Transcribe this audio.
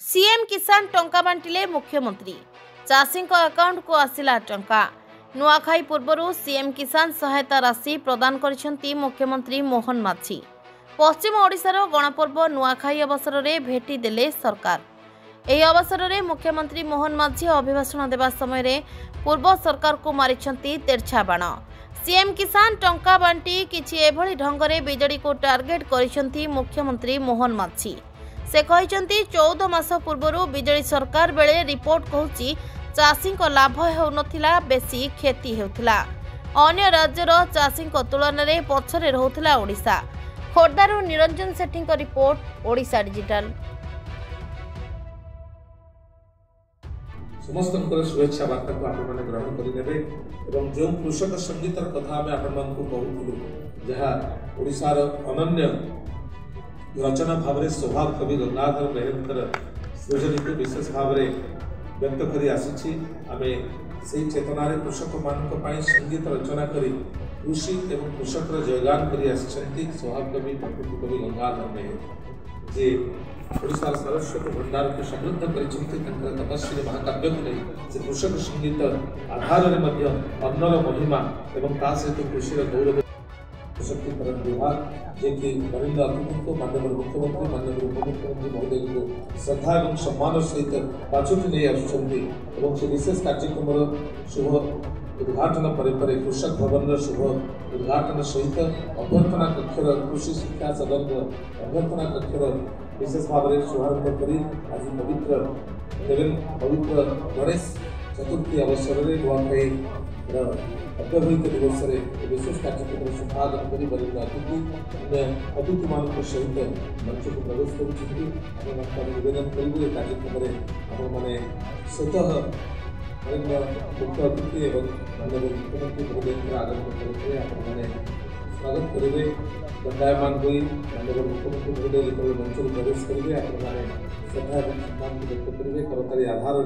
CM किसान टंका बांटिले मुख्यमंत्री चाषी अकाउंट को आसिला टंका। नुआखाई पूर्व सीएम किसान सहायता राशि प्रदान करिसेंती मुख्यमंत्री मोहन माझी। पश्चिम ओडिशार गणपर्व नुआखाई अवसर में भेटी देले सरकार। ଏହି ଅବସରରେ ମୁଖ୍ୟମନ୍ତ୍ରୀ ମୋହନ ମାଝୀ ଅଭିଭାଷଣ ଦେବା ସମୟରେ ପୂର୍ବ ସରକାରକୁ ମାରିଛନ୍ତି ତେର୍ଛା ବାଣ। सीएम किसान टंका बांटी किछि एभଳି ढंगरे बिजेडीको टार्गेट କରିଛନ୍ତି मुख्यमंत्री मोहन माझी। से କହିଛନ୍ତି 14 मास पूर्व बिजेडी सरकार बेले रिपोर्ट कहूछि चाषी लाभ हेउनथिला, बेसी क्षति हेउथिला। अन्य राज्यर चाषी तुलन में पछरे रहुथिला ओडिशा। खोर्धारू निरंजन सेठी रिपोर्ट, ओडिशा डिजिटल। समस्त शुभेच्छा वार्ता को आपण मैंने ग्रहण करदे और जो कृषक संगीतर कथा आम आपण कहूँ जहाँ ओडिशार अनन्य रचना भाव में स्वभाव कवि गंगाधर मेहरकर सृजनी को विशेष भाव में व्यक्त कर आसी। आम से चेतनार कृषक मान संगीत रचना कर कृषि एवं कृषक जयगान कर स्वभाव कवि प्रकृति कवि गंगाधर मेहर जे ओडिशार सरस्वत भंडार को समृद्ध कर तपस्वी महाकाव्य को नहीं से कृषक संगीत आधार में अन्नर महिमा एवं ता सहित कृषि गौरव सशक्तिकरण विभाग जे कि वरिष्ठ अतिथि को माननीय मुख्यमंत्री माननीय उपमुख्यमंत्री महोदय को श्रद्धा और सम्मान सहित बाछुटी नहीं आसुंच से विशेष कार्यक्रम शुभ उद्घाटन पर कृषक भवन शुभ उद्घाटन सहित अभ्यर्थना कक्षर कृषि शिक्षा सदन अभ्यर्थना कक्षर विशेष भाव में शुभारंभ कर आज पवित्र गणेश चतुर्थी अवसर में नुआखाई अव्यवहित दिवस विशेष कार्यक्रम संपादन कर अतिथि मान सहित मंच को प्रवेश कर निवेदन करेंगे। कार्यक्रम मैंने स्वतः मुख्य अतिथि एवं माननीय मुख्यमंत्री महोदय आगमन करेंगे स्वागत करेंगे। दंडायमान हुई माननीय मुख्यमंत्री महोदय जो मंच में प्रवेश करेंगे श्रद्धा और सम्मान व्यक्त करेंगे। करताली आधार